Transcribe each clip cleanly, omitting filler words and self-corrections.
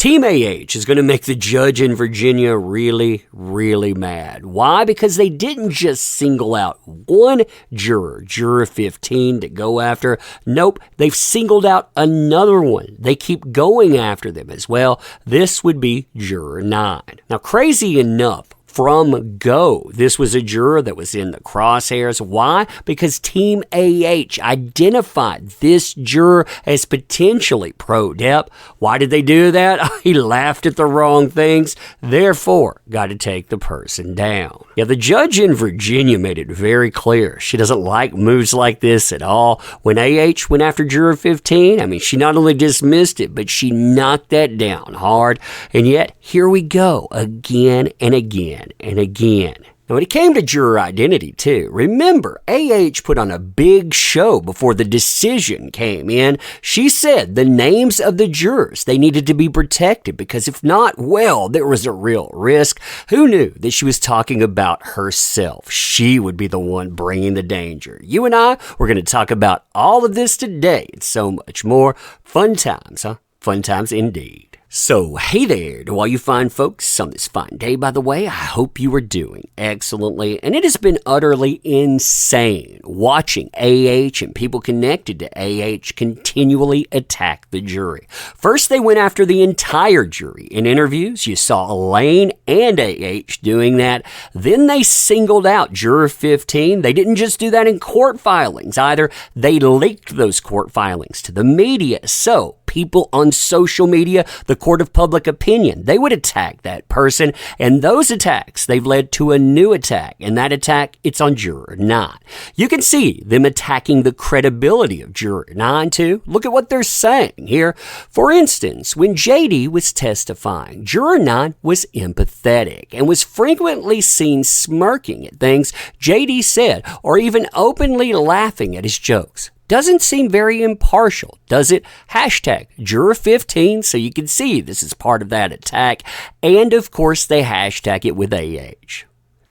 Team AH is going to make the judge in Virginia really, really mad. Why? Because they didn't just single out one juror, Juror 15, to go after. Nope, they've singled out another one. They keep going after them as well. This would be Juror 9. Now, crazy enough, from go, this was a juror that was in the crosshairs. Why? Because Team AH identified this juror as potentially pro-Depp. Why did they do that? He laughed at the wrong things, therefore got to take the person down. Yeah, the judge in Virginia made it very clear she doesn't like moves like this at all. When AH went after Juror 15, she not only dismissed it, but she knocked that down hard. And yet, here we go again and again and again. Now, when it came to juror identity, too, remember, AH put on a big show before the decision came in. She said the names of the jurors, they needed to be protected because if not, well, there was a real risk. Who knew that she was talking about herself? She would be the one bringing the danger. You and I, we're going to talk about all of this today and so much more. Fun times, huh? Fun times indeed. So, hey there to all you fine folks on this fine day, by the way. I hope you are doing excellently. And it has been utterly insane watching AH and people connected to AH continually attack the jury. First, they went after the entire jury. In interviews, you saw Elaine and AH doing that. Then they singled out Juror 15. They didn't just do that in court filings either. They leaked those court filings to the media. So, people on social media, the court of public opinion, they would attack that person. And those attacks, they've led to a new attack. And that attack, it's on Juror 9. You can see them attacking the credibility of Juror 9 too. Look at what they're saying here. For instance, when JD was testifying, Juror 9 was empathetic and was frequently seen smirking at things JD said or even openly laughing at his jokes. Doesn't seem very impartial, does it? Hashtag Juror 15, so you can see this is part of that attack. And of course, they hashtag it with AH.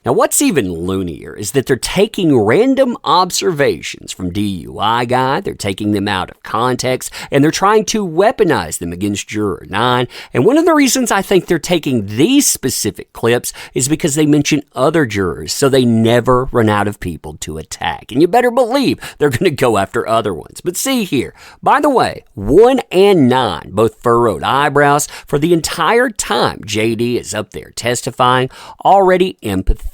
Now, what's even loonier is that they're taking random observations from DUI they're taking them out of context, and they're trying to weaponize them against Juror 9. And one of the reasons I think they're taking these specific clips is because they mention other jurors, so they never run out of people to attack. And you better believe they're going to go after other ones. But see here, by the way, 1 and 9 both furrowed eyebrows for the entire time JD is up there testifying, already empathetic.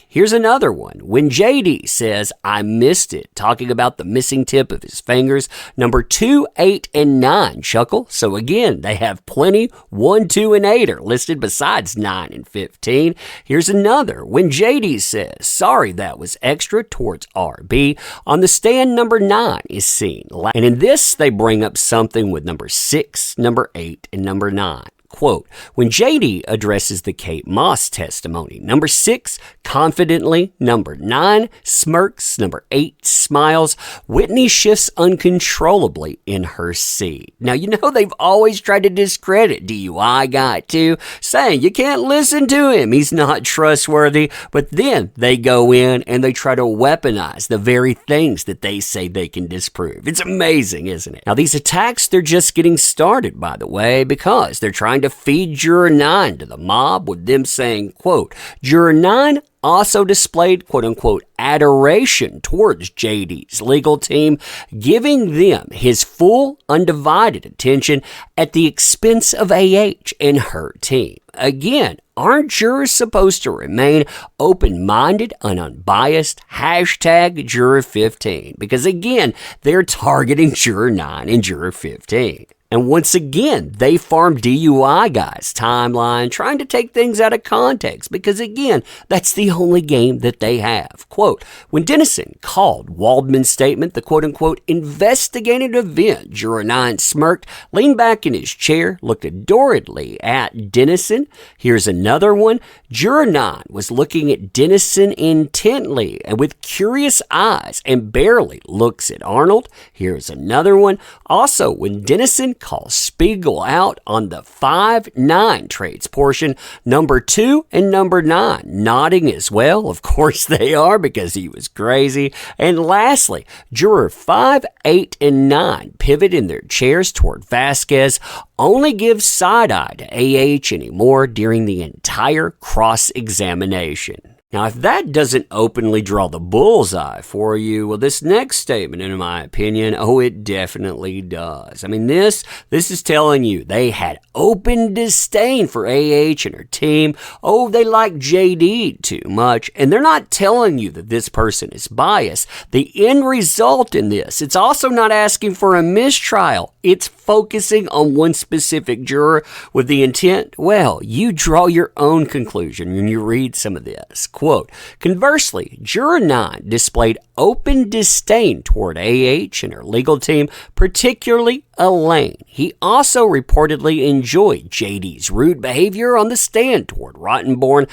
Here's another one. When JD says, "I missed it," talking about the missing tip of his fingers, number 2, 8, and 9 chuckle. So again, they have plenty. 1, 2, and 8 are listed besides 9 and 15. Here's another. When JD says, "Sorry, that was extra," towards RB, on the stand, number 9 is seen. And in this, they bring up something with number 6, number 8, and number 9. Quote, when JD addresses the Kate Moss testimony, number 6, confidently, number 9, smirks, number 8, smiles, Whitney shifts uncontrollably in her seat. Now, you know they've always tried to discredit DUI too, saying you can't listen to him, he's not trustworthy, but then they go in and they try to weaponize the very things that they say they can disprove. It's amazing, isn't it? Now, these attacks, they're just getting started, by the way, because they're trying to feed Juror 9 to the mob with them saying, quote, Juror 9 also displayed, quote-unquote, adoration towards JD's legal team, giving them his full, undivided attention at the expense of AH and her team. Again, aren't jurors supposed to remain open-minded and unbiased? Hashtag Juror 15. Because again, they're targeting Juror 9 and Juror 15. And once again, they farm DUI timeline, trying to take things out of context because, again, that's the only game that they have. Quote, when Dennison called Waldman's statement the quote-unquote investigative event, Juror 9 smirked, leaned back in his chair, looked adoredly at Dennison. Here's another one. Juror 9 was looking at Dennison intently and with curious eyes and barely looks at Arnold. Here's another one. Also, when Dennison calls Spiegel out on the 5-9 trades portion. Number 2 and number 9 nodding as well. Of course they are, because he was crazy. And lastly, juror 5, 8, and 9 pivot in their chairs toward Vasquez, only give side-eye to AH anymore during the entire cross-examination. Now, if that doesn't openly draw the bullseye for you, well, this next statement, in my opinion, it definitely does. I mean, this is telling you they had open disdain for AH and her team. They like JD too much, and they're not telling you that this person is biased. The end result in this, it's also not asking for a mistrial. It's focusing on one specific juror with the intent, well, you draw your own conclusion when you read some of this. Quote, conversely, Juror 9 displayed open disdain toward AH and her legal team, particularly Elaine. He also reportedly enjoyed JD's rude behavior on the stand toward Rottenborn,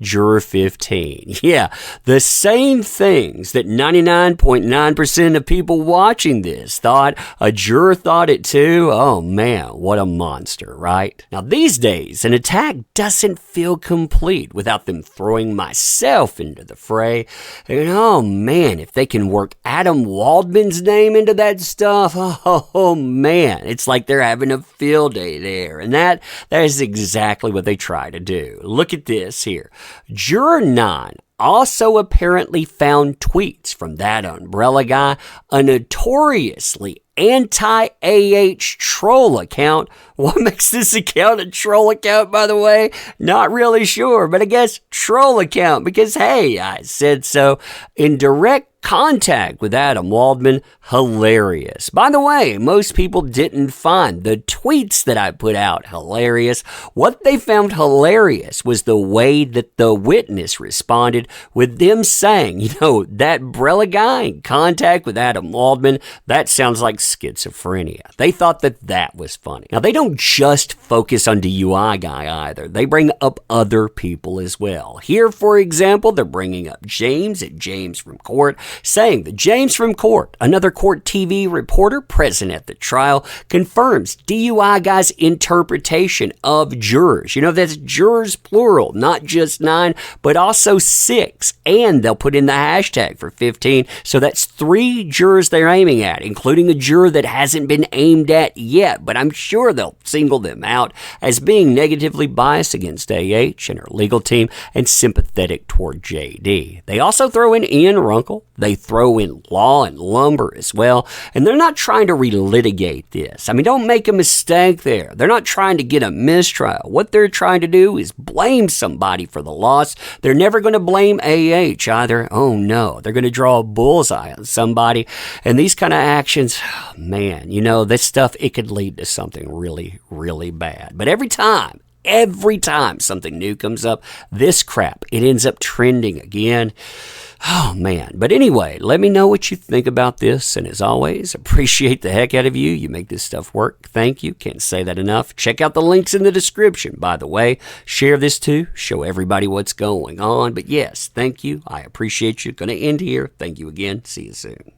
#Juror 15. Yeah, the same things that 99.9% of people watching this thought. A juror thought it too. Oh man, what a monster, right? Now these days, an attack doesn't feel complete without them throwing myself into the fray. And oh man, if they can work Adam Waldman's name into that stuff, oh man, it's like they're having a field day there. And that is exactly what they try to do. Look at this here. Juror 9 also apparently found tweets from That Umbrella Guy, a notoriously anti-AH troll account. What makes this account a troll account, by the way? Not really sure, but I guess troll account because, hey, I said so. In direct contact with Adam Waldman, hilarious. By the way, most people didn't find the tweets that I put out hilarious. What they found hilarious was the way that the witness responded with them saying, that Umbrella Guy in contact with Adam Waldman, that sounds like schizophrenia. They thought that was funny. Now, they don't just focus on DUI guy either. They bring up other people as well. Here, for example, they're bringing up James at James from Court, saying that James from Court, another Court TV reporter present at the trial, confirms DUI guy's interpretation of jurors. That's jurors plural, not just 9, but also 6. And they'll put in the hashtag for 15. So that's 3 jurors they're aiming at, including a juror that hasn't been aimed at yet. But I'm sure they'll single them out as being negatively biased against AH and her legal team and sympathetic toward JD. They also throw in Ian Runkle. They throw in Law and Lumber as well. And they're not trying to relitigate this. I mean, don't make a mistake there. They're not trying to get a mistrial. What they're trying to do is blame somebody for the loss. They're never going to blame AH either. Oh no, they're going to draw a bullseye on somebody. And these kind of actions, man, this stuff, it could lead to something really, really bad. But every time something new comes up, this crap, it ends up trending again. Oh, man. But anyway, let me know what you think about this. And as always, appreciate the heck out of you. You make this stuff work. Thank you. Can't say that enough. Check out the links in the description, by the way. Share this too. Show everybody what's going on. But yes, thank you. I appreciate you. Going to end here. Thank you again. See you soon.